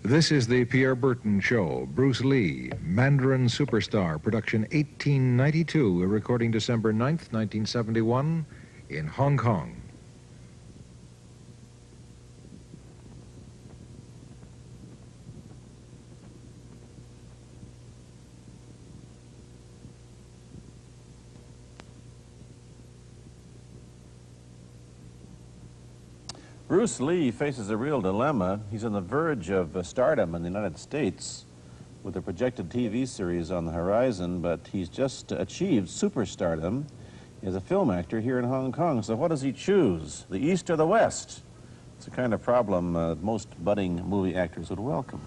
This is the Pierre Berton Show. Bruce Lee, Mandarin Superstar, production 1892, a recording December 9th, 1971, in Hong Kong. Bruce Lee faces a real dilemma. He's on the verge of stardom in the United States with a projected TV series on the horizon, but he's just achieved superstardom as a film actor here in Hong Kong. So what does he choose, the East or the West? It's a kind of problem most budding movie actors would welcome.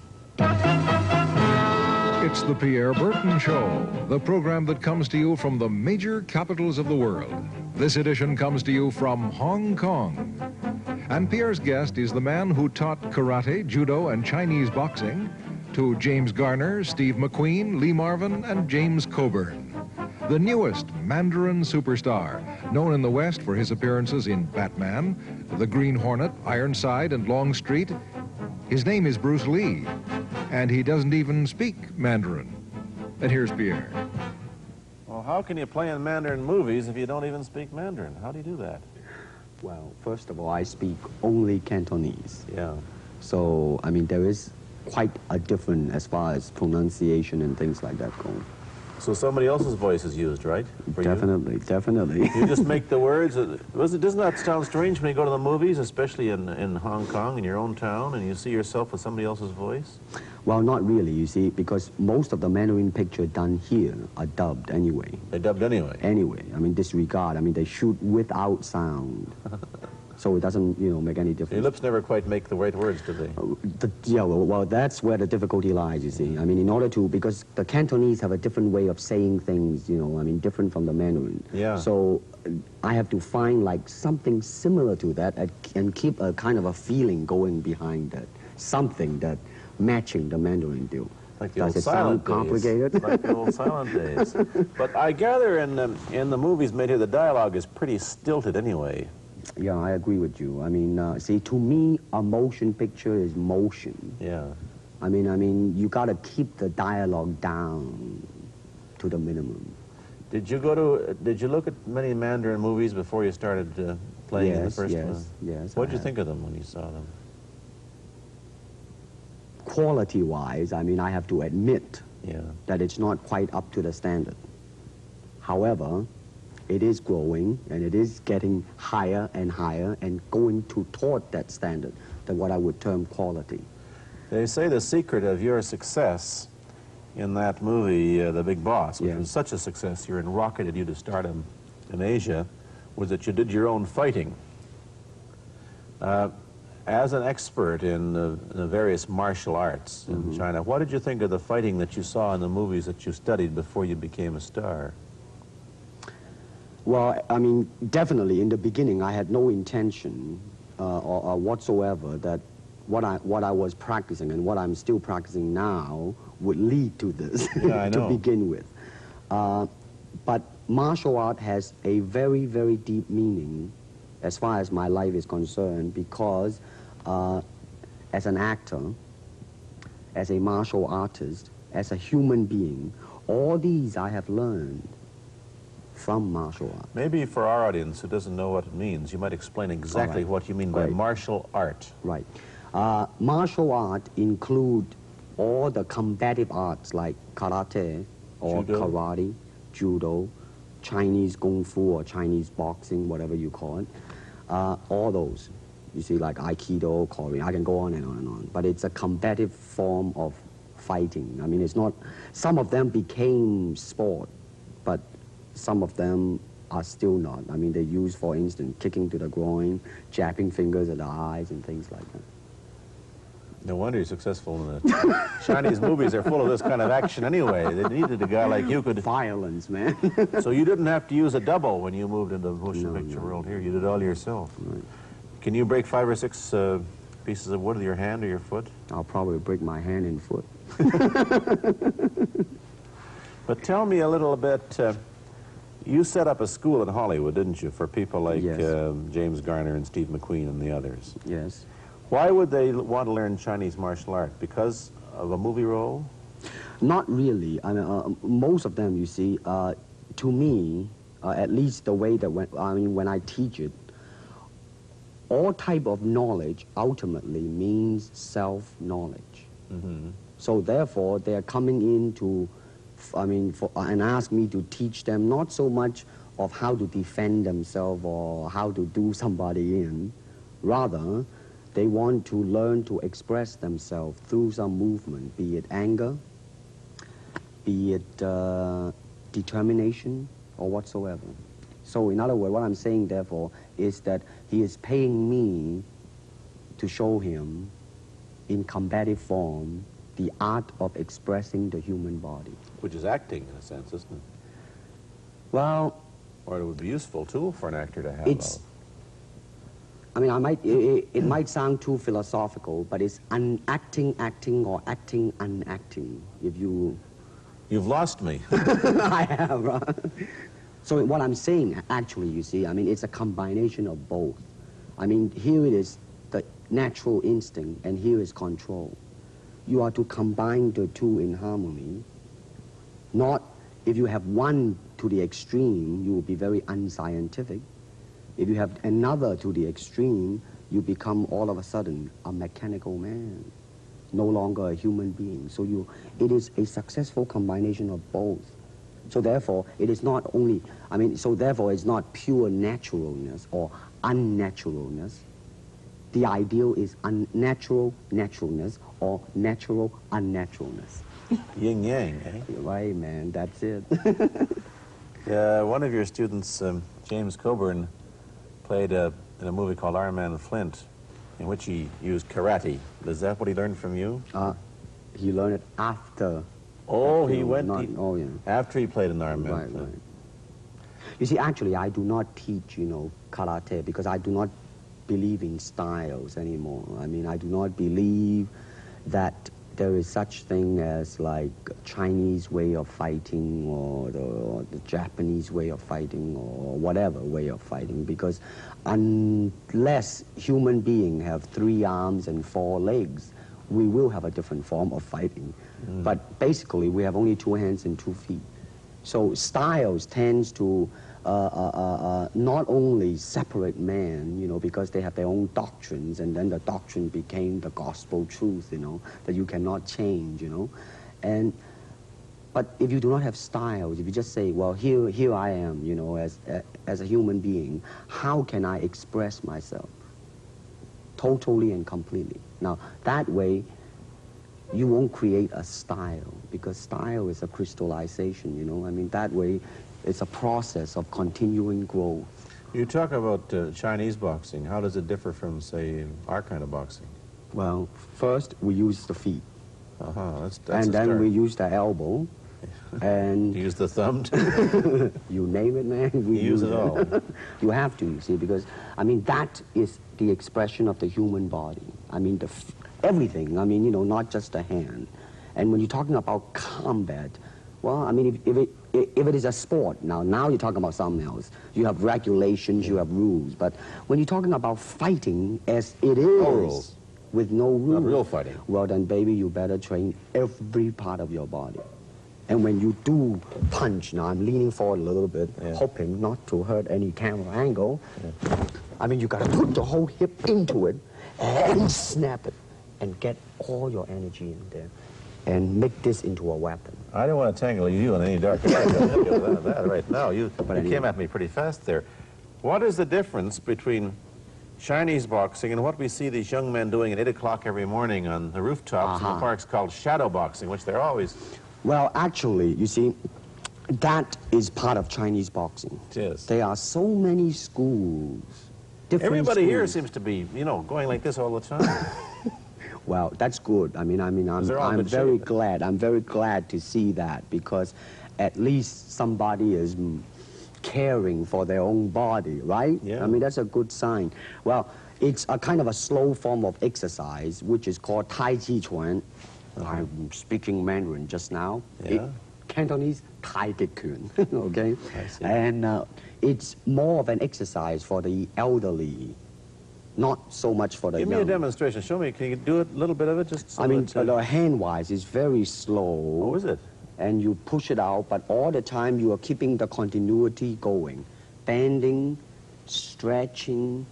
It's the Pierre Berton Show, the program that comes to you from the major capitals of the world. This edition comes to you from Hong Kong. And Pierre's guest is the man who taught karate, judo, and Chinese boxing to James Garner, Steve McQueen, Lee Marvin, and James Coburn. The newest Mandarin superstar, known in the West for his appearances in Batman, The Green Hornet, Ironside, and Longstreet. His name is Bruce Lee, and he doesn't even speak Mandarin. And here's Pierre. Well, how can you play in Mandarin movies if you don't even speak Mandarin? How do you do that? Well, first of all, I speak only Cantonese. Yeah. So, I mean, there is quite a difference as far as pronunciation and things like that go. So somebody else's voice is used, right? For Definitely, definitely. You just make the words. Doesn't that sound strange when you go to the movies, especially in Hong Kong, in your own town, and you see yourself with somebody else's voice? Well, not really, you see, because most of the Mandarin pictures done here are dubbed anyway. They dubbed anyway? Anyway, I mean, disregard. I mean, they shoot without sound. So it doesn't, you know, make any difference. Your lips never quite make the right words, do they? Yeah, well, that's where the difficulty lies, you see. I mean, in order to, because the Cantonese have a different way of saying things, you know, I mean, different from the Mandarin. Yeah. So I have to find, like, something similar to that and keep a kind of a feeling going behind that. Something that matching the Mandarin deal. Like the Does old it sound silent complicated? days. Like the old silent days. But I gather in the movies made here, the dialogue is pretty stilted anyway. Yeah, I agree with you. I mean, see, to me, a motion picture is motion. Yeah. I mean, you got to keep the dialogue down to the minimum. Did you look at many Mandarin movies before you started playing in the first one? Yes. What did you think of them when you saw them? Quality-wise, I mean, I have to admit that it's not quite up to the standard. However, it is growing, and it is getting higher and higher and going toward that standard, than what I would term quality. They say the secret of your success in that movie, The Big Boss, which was such a success, you rocketed you to stardom in Asia, was that you did your own fighting. As an expert in the various martial arts in China, what did you think of the fighting that you saw in the movies that you studied before you became a star? Well, I mean, definitely in the beginning, I had no intention or whatsoever that what I was practicing and what I'm still practicing now would lead to this to begin with. But martial art has a very, very deep meaning as far as my life is concerned, because as an actor, as a martial artist, as a human being, all these I have learned from martial art. Maybe for our audience who doesn't know what it means, you might explain exactly what you mean by martial art. Right. Martial art include all the combative arts like karate or karate, judo, Chinese kung fu or Chinese boxing, whatever you call it. All those. You see, like Aikido, Korean, I can go on and on and on. But it's a combative form of fighting. I mean, it's not, some of them became sport, but some of them are still not. I mean, they use, for instance, kicking to the groin, jabbing fingers at the eyes, and things like that. No wonder you're successful in the Chinese movies. They're full of this kind of action anyway. They needed a guy like you could... Violence, man. So you didn't have to use a double when you moved into the motion picture world here. You did it all yourself. Right. Can you break 5 or 6 pieces of wood with your hand or your foot? I'll probably break my hand and foot. But tell me a little bit... you set up a school in Hollywood, didn't you, for people like James Garner and Steve McQueen and the others? Yes. Why would they want to learn Chinese martial art? Because of a movie role? Not really. I mean, most of them, you see, to me, at least the way that when I teach it, all type of knowledge ultimately means self-knowledge. Mm-hmm. So therefore, they are coming in to, and ask me to teach them not so much of how to defend themselves or how to do somebody in. Rather, they want to learn to express themselves through some movement, be it anger, be it determination, or whatsoever. So in other words, what I'm saying, therefore, is that he is paying me to show him in combative form the art of expressing the human body. Which is acting, in a sense, isn't it? Well... Or it would be useful, too, for an actor to have it's, I mean, it might sound too philosophical, but it's acting, or acting, unacting, if you... You've lost me. I have, right? So what I'm saying, actually, you see, I mean, it's a combination of both. I mean, here it is the natural instinct, and here is control. You are to combine the two in harmony. Not, if you have one to the extreme, you will be very unscientific. If you have another to the extreme, you become all of a sudden a mechanical man, no longer a human being. So it is a successful combination of both. So therefore, it is not only, so therefore it's not pure naturalness or unnaturalness. The ideal is unnatural naturalness or natural unnaturalness. Yin yang, eh? Right, man, that's it. One of your students, James Coburn, played in a movie called Iron Man Flint, in which he used karate. Is that what he learned from you? He learned it after. Oh, after he went yeah. After he played in Iron Man Right, Flint. right. You see, actually, I do not teach, karate because I do not believe in styles anymore. I mean, I do not believe that there is such thing as like Chinese way of fighting or the Japanese way of fighting or whatever way of fighting, because unless human beings have 3 arms and 4 legs, we will have a different form of fighting. But basically, we have only 2 hands and 2 feet. So styles tends to not only separate man, because they have their own doctrines, and then the doctrine became the gospel truth, that you cannot change, But if you do not have styles, if you just say, well, here I am, as a human being, how can I express myself totally and completely? Now, that way, you won't create a style, because style is a crystallization, that way, it's a process of continuing growth. You talk about Chinese boxing. How does it differ from, say, our kind of boxing? Well, first, we use the feet. That's and then we use the elbow. And you use the thumb, too? You name it, man. We use it all. You have to, you see, because, that is the expression of the human body. Everything, not just the hand. And when you're talking about combat, well, if it is a sport, now you're talking about something else. You have regulations, you have rules. But when you're talking about fighting as it is, no rules. With no rules. Not real fighting. Well, then, baby, you better train every part of your body. And when you do punch, now I'm leaning forward a little bit, hoping not to hurt any camera angle. You got to put the whole hip into it and snap it and get all your energy in there and make this into a weapon. I don't want to tangle you in any dark that right now. You came at me pretty fast there. What is the difference between Chinese boxing and what we see these young men doing at 8 o'clock every morning on the rooftops in the parks called shadow boxing, which they're always... Well, actually, you see, that is part of Chinese boxing. It is. There are so many schools, different Everybody schools. here seems to be, going like this all the time. Well, that's good. I'm very glad. I'm very glad to see that, because at least somebody is caring for their own body, right? Yeah. That's a good sign. Well, it's a kind of a slow form of exercise, which is called Tai Chi Chuan. I'm speaking Mandarin just now. Yeah. Cantonese, Tai Chi Chuan, okay? I see. And it's more of an exercise for the elderly, not so much for the Give young. me a demonstration. Show me. Can you do it, a little bit of it? Just so I mean, that, hand-wise, it's very slow. oh, is it? And you push it out, but all the time you are keeping the continuity going. Bending, stretching,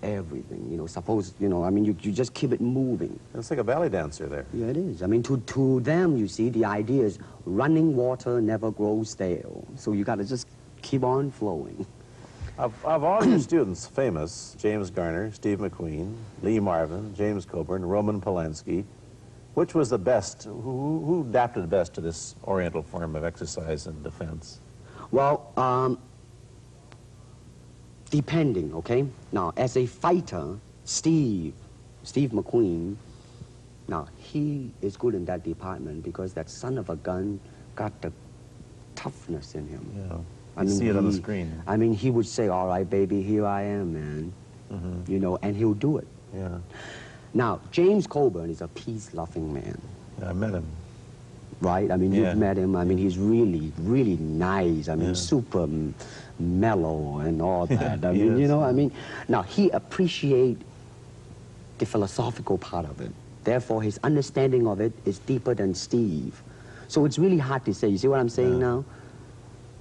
everything. You know, suppose, you know, I mean, you just keep it moving. It's like a ballet dancer there. Yeah, it is. I mean, to them, you see, the idea is running water never grows stale. So you got to just keep on flowing. Of all your students, famous, James Garner, Steve McQueen, Lee Marvin, James Coburn, Roman Polanski, which was the best, who adapted best to this Oriental form of exercise and defense? Well, depending, okay? Now, as a fighter, Steve McQueen, now, he is good in that department because that son of a gun got the toughness in him. Yeah. I mean, see it on the screen. I mean, he would say, all right, baby, here I am, man. Mm-hmm. You know, and he'll do it. Yeah. Now, James Coburn is a peace-loving man, I met him. right? I mean, Yeah. you've met him. I mean, he's really, really nice. I mean, Yeah. super mellow and all that. I He mean, you is. know, I mean, now, he appreciates the philosophical part of it. Therefore, his understanding of it is deeper than Steve. So it's really hard to say. You see what I'm saying Yeah. now?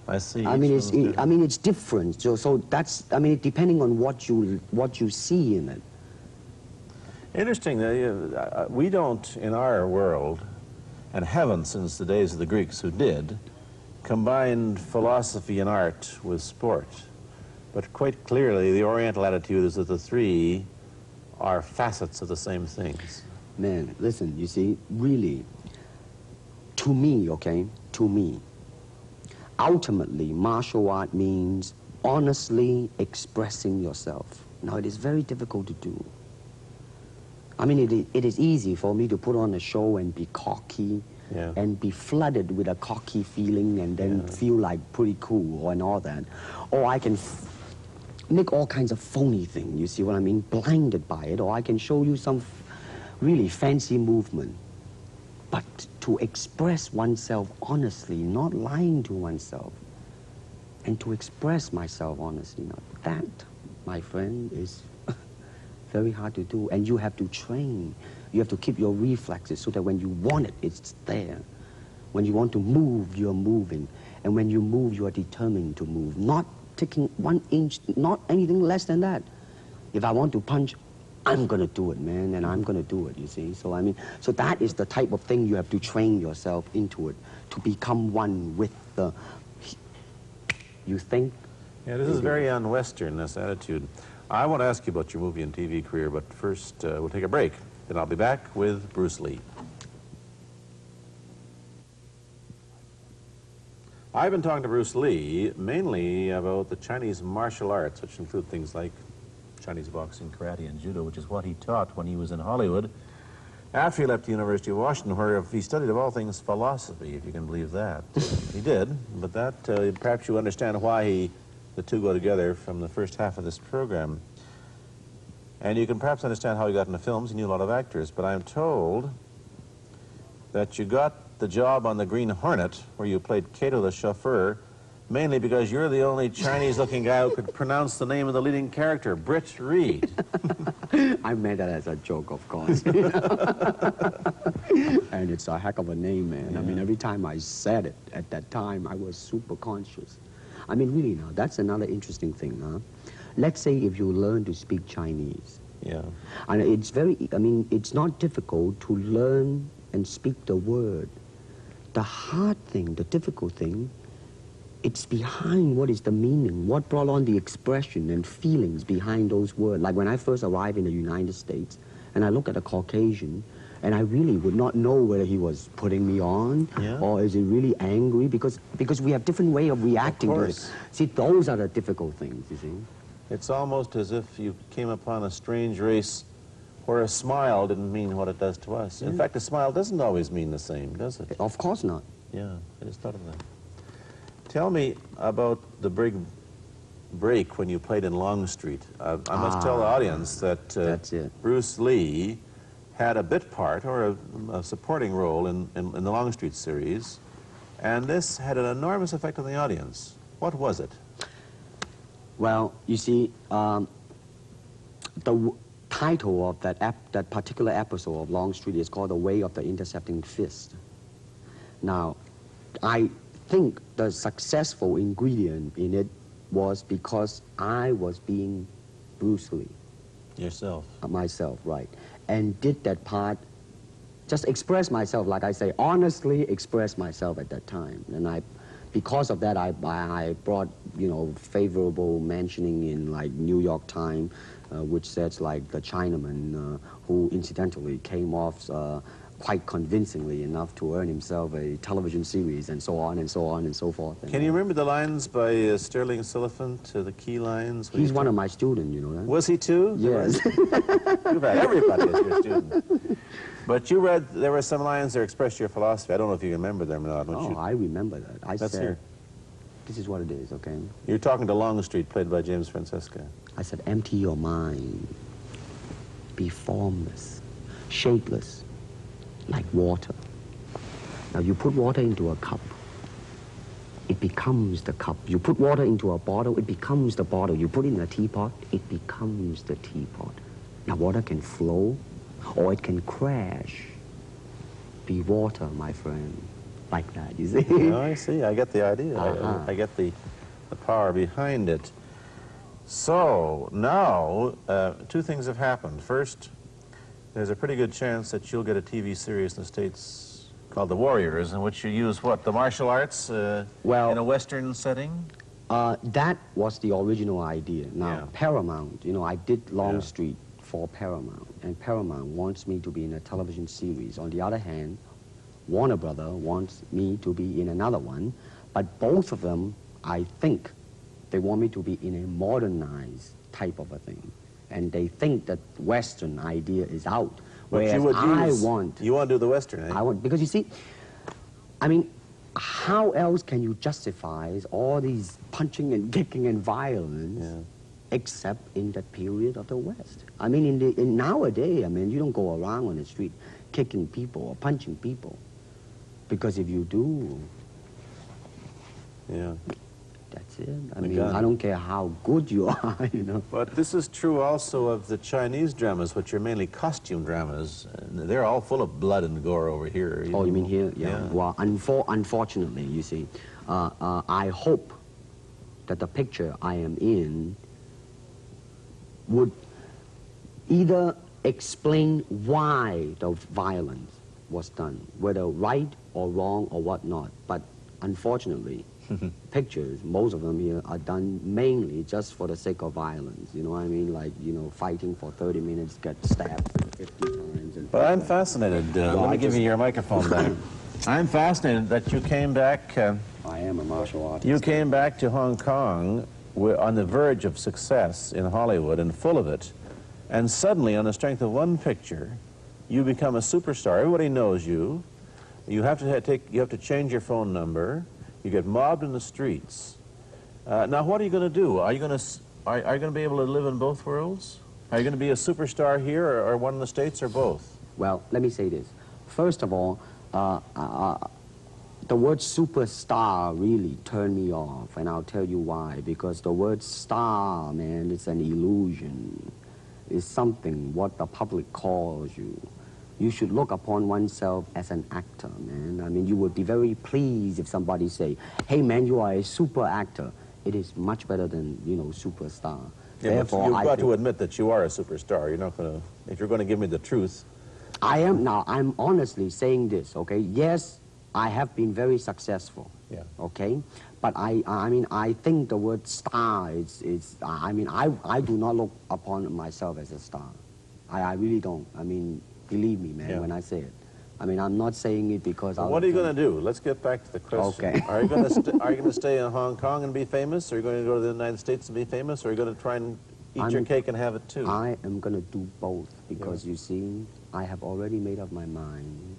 I see. I mean, it's different. So that's, I mean, depending on what you see in it. Interesting. We don't, in our world, and haven't since the days of the Greeks who did, combined philosophy and art with sport. But quite clearly, the Oriental attitude is that the three are facets of the same things. Man, listen, you see, really, to me, okay, to me, ultimately, martial art means honestly expressing yourself. Now, it is very difficult to do. I mean, it is easy for me to put on a show and be cocky, Yeah. and be flooded with a cocky feeling and then Yeah. feel like pretty cool and all that. Or I can make all kinds of phony things, you see what I mean, blinded by it, or I can show you some really fancy movement. But to express oneself honestly, not lying to oneself, and to express myself honestly, now that, my friend, is very hard to do, and you have to train. You have to keep your reflexes so that when you want it, it's there. When you want to move, you're moving. And when you move, you are determined to move. Not taking 1 inch, not anything less than that. If I want to punch, I'm going to do it, man, and I'm going to do it, you see. So, I mean, so that is the type of thing you have to train yourself into it, to become one with the, you think? Yeah, this is very un-Western, this attitude. I want to ask you about your movie and TV career, but first we'll take a break. Then I'll be back with Bruce Lee. I've been talking to Bruce Lee mainly about the Chinese martial arts, which include things like Chinese boxing, karate, and judo, which is what he taught when he was in Hollywood. After he left the University of Washington, where he studied, of all things, philosophy, if you can believe that. He did, but that, perhaps you understand why the two go together from the first half of this program. And you can perhaps understand how he got into films. He knew a lot of actors, but I'm told that you got the job on the Green Hornet, where you played Cato the chauffeur, mainly because you're the only Chinese-looking guy who could pronounce the name of the leading character, Britt Reed. I meant that as a joke, of course. And it's a heck of a name, man. Yeah. I mean, every time I said it at that time, I was super conscious. I mean, really now, that's another interesting thing, huh? Let's say if you learn to speak Chinese. Yeah. And it's very, I mean, it's not difficult to learn and speak the word. The hard thing, the difficult thing, it's behind what is the meaning, what brought on the expression and feelings behind those words. Like when I first arrived in the United States, and I look at a Caucasian, and I really would not know whether he was putting me on, Yeah. or is he really angry, because we have different way of reacting to it. course. See, those are the difficult things, you see. It's almost as if you came upon a strange race where a smile didn't mean what it does to us. In fact, a smile doesn't always mean the same, does it? Of course not. Yeah, I just thought of that. Tell me about the big break when you played in Longstreet. I must tell the audience that that's it. Bruce Lee had a bit part or a supporting role in the Longstreet series, and this had an enormous effect on the audience. What was it? Well, you see, the title of that particular episode of Longstreet is called The Way of the Intercepting Fist. Now, I think the successful ingredient in it was because I was being Bruce Lee. Yourself. Myself, right. And did that part, just express myself, like I say, honestly express myself at that time. And because of that, I brought, favorable mentioning in, like, New York Times, which says, like, the Chinaman, who incidentally came off quite convincingly enough to earn himself a television series, and so on and so on and so forth. Can you remember the lines by Sterling Sullivan, the key lines? He's one of my students, you know that? Was he too? Yes. You've had everybody as your student. But you read, there were some lines that expressed your philosophy. I don't know if you remember them or not. Oh, I remember that. Let's said, hear. This is what it is, okay? You're talking to Longstreet, played by James Francesca. I said, empty your mind. Be formless, shapeless, like water. Now, you put water into a cup, it becomes the cup. You put water into a bottle, it becomes the bottle. You put it in a teapot, it becomes the teapot. Now, water can flow, or it can crash. Be water, my friend. Like that, you see? Oh, I see. I get the idea. I get the power behind it. So, now, two things have happened. First, there's a pretty good chance that you'll get a TV series in the States called The Warriors, in which you use, what, the martial arts in a Western setting? That was the original idea. Now, Yeah. Paramount, I did Longstreet for Paramount, and Paramount wants me to be in a television series. On the other hand, Warner Brother wants me to be in another one, but both of them, I think, they want me to be in a modernized type of a thing. And they think that Western idea is out. Whereas you want to do the Western, eh? I want, because you see, I mean, how else can you justify all these punching and kicking and violence except in that period of the West? I mean, in nowadays, I mean, you don't go around on the street kicking people or punching people. Because if you do, that's it. I mean, I don't care how good you are, But this is true also of the Chinese dramas, which are mainly costume dramas. And they're all full of blood and gore over here. Oh, you mean here? Yeah. Well, unfortunately, you see, I hope that the picture I am in would either explain why the violence was done, whether right or wrong or whatnot. But unfortunately, pictures, most of them here, are done mainly just for the sake of violence. You know what I mean? Like, fighting for 30 minutes, get stabbed 50 times. But I'm fascinated. Let me give you your microphone back. I'm fascinated that you came back. I am a martial artist. You came back to Hong Kong on the verge of success in Hollywood and full of it. And suddenly, on the strength of one picture, you become a superstar. Everybody knows you. You have to change your phone number. You get mobbed in the streets. Now, what are you going to do? Are you going to be able to live in both worlds? Are you going to be a superstar here, or one in the States, or both? Well, let me say this. First of all, the word superstar really turned me off, and I'll tell you why. Because the word star, man, it's an illusion. It's something what the public calls you. You should look upon oneself as an actor, man. I mean, you would be very pleased if somebody say, hey, man, you are a super actor. It is much better than, superstar. Yeah, therefore, you've got to admit that you are a superstar. You're not going to, if you're going to give me the truth. I'm honestly saying this, okay? Yes, I have been very successful, okay? But I think the word star I do not look upon myself as a star. I really don't. I mean, believe me, man, when I say it. I mean, I'm not saying it because What are you going to do? Let's get back to the question. Okay. Are you going to stay in Hong Kong and be famous? Or are you going to go to the United States and be famous? Or are you going to try and eat your cake and have it too? I am going to do both because, you see, I have already made up my mind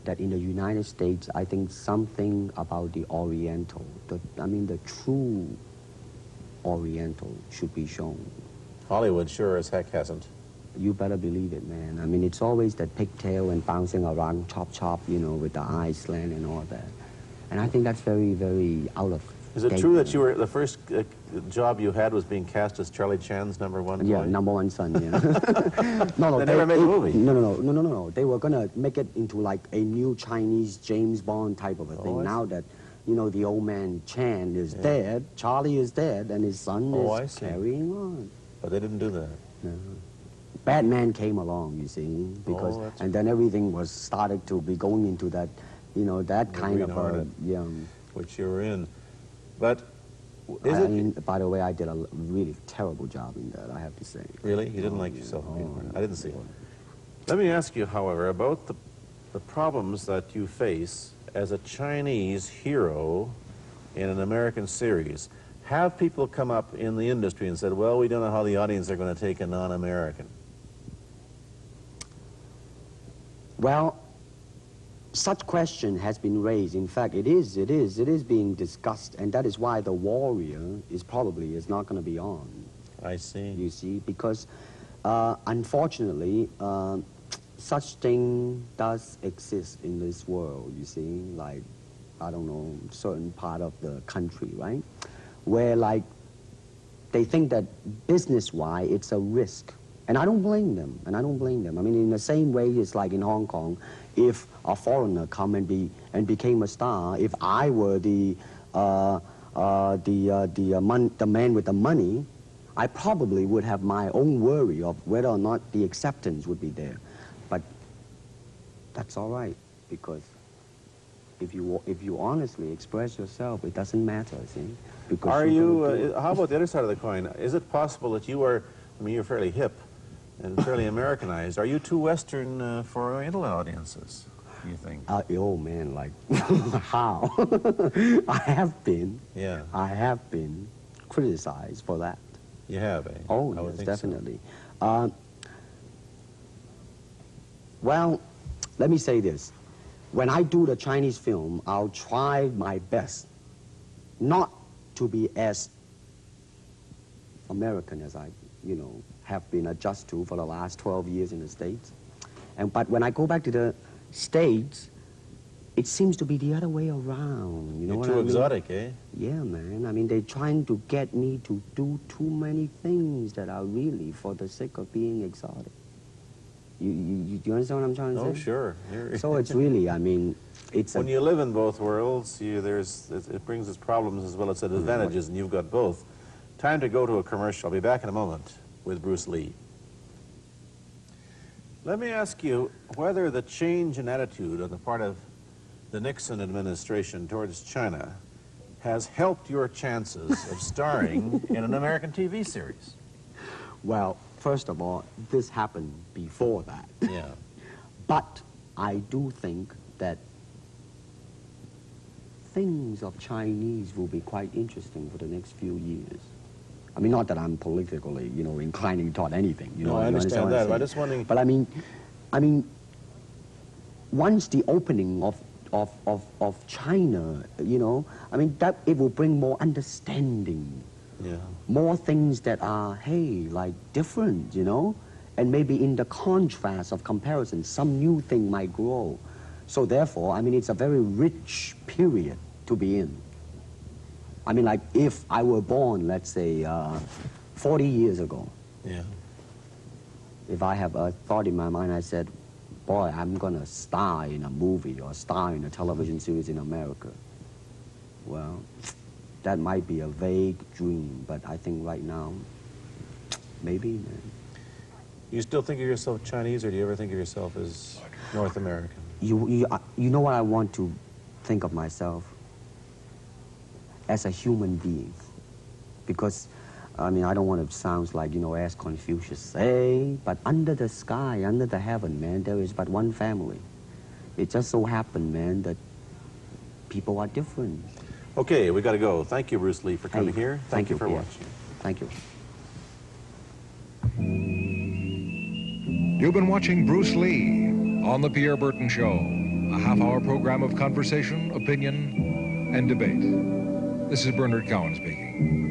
that in the United States, I think something about the Oriental, the true Oriental should be shown. Hollywood sure as heck hasn't. You better believe it, man. I mean, it's always that pigtail and bouncing around, chop, with the eyes slant and all that. And I think that's very, very out of Is it true that you were the first job you had was being cast as Charlie Chan's number one boy? Yeah, number one son, yeah. No, they never made a movie. No. They were going to make it into like a new Chinese James Bond type of a thing. Now that, you know, the old man Chan is dead, Charlie is dead, and his son is carrying on. But they didn't do that. No. Batman came along, you see, because, and then everything was started to be going into that, you know, that kind of a, which you were in. But I mean, by the way, I did a really terrible job in that, I have to say. Really? You didn't like yourself? I didn't see it. Let me ask you, however, about the problems that you face as a Chinese hero in an American series. Have people come up in the industry and said, well, we don't know how the audience are going to take a non-American? Well, such question has been raised. In fact, it is being discussed, and that is why The Warrior is not going to be on. I see. You see, because unfortunately, such thing does exist in this world, you see, like, I don't know, certain part of the country, right? Where, like, they think that business-wise, it's a risk. And I don't blame them, I mean, in the same way, it's like in Hong Kong, if a foreigner come and became a star, if I were the man with the money, I probably would have my own worry of whether or not the acceptance would be there. But that's all right, because if you honestly express yourself, it doesn't matter, see? Because are you, how about the other side of the coin? Is it possible that you are, I mean, you're fairly hip and fairly Americanized. Are you too Western for Oriental audiences, do you think? Oh, man, like, how? I have been criticized for that. You have, eh? Oh, yes, definitely. So. Well, let me say this. When I do the Chinese film, I'll try my best not to be as American as I, you know, have been adjusted to for the last 12 years in the States. But when I go back to the States, it seems to be the other way around. You know what I mean? You're too exotic, eh? Yeah, man. I mean, they're trying to get me to do too many things that are really for the sake of being exotic. You understand what I'm trying to say? Oh, sure. So it's really, I mean, it's when you live in both worlds, it brings its problems as well as its advantages, and you've got both. Time to go to a commercial. I'll be back in a moment with Bruce Lee. Let me ask you whether the change in attitude on the part of the Nixon administration towards China has helped your chances of starring in an American TV series. Well, first of all, this happened before that. Yeah. But I do think that things of Chinese will be quite interesting for the next few years. I mean, not that I'm politically, you know, inclining toward anything. You know, I understand that. I'm just wondering. But I mean, once the opening of China, you know, I mean, that it will bring more understanding. Yeah. More things that are, hey, like different, you know? And maybe in the contrast of comparison, some new thing might grow. So therefore, I mean, it's a very rich period to be in. I mean, like, if I were born, let's say, 40 years ago. Yeah. If I have a thought in my mind, I said, boy, I'm gonna star in a movie or star in a television series in America. Well, that might be a vague dream, but I think right now, maybe, man. You still think of yourself Chinese, or do you ever think of yourself as North American? You know what I want to think of myself? As a human being. Because, I mean, I don't want to sound like, you know, as Confucius say, but under the sky, under the heaven, man, there is but one family. It just so happened, man, that people are different. Okay, we got to go. Thank you, Bruce Lee, for coming here. Thank you for Pierre. watching. Thank you. You've been watching Bruce Lee on The Pierre Berton Show, a half-hour program of conversation, opinion, and debate. This is Bernard Cowan speaking.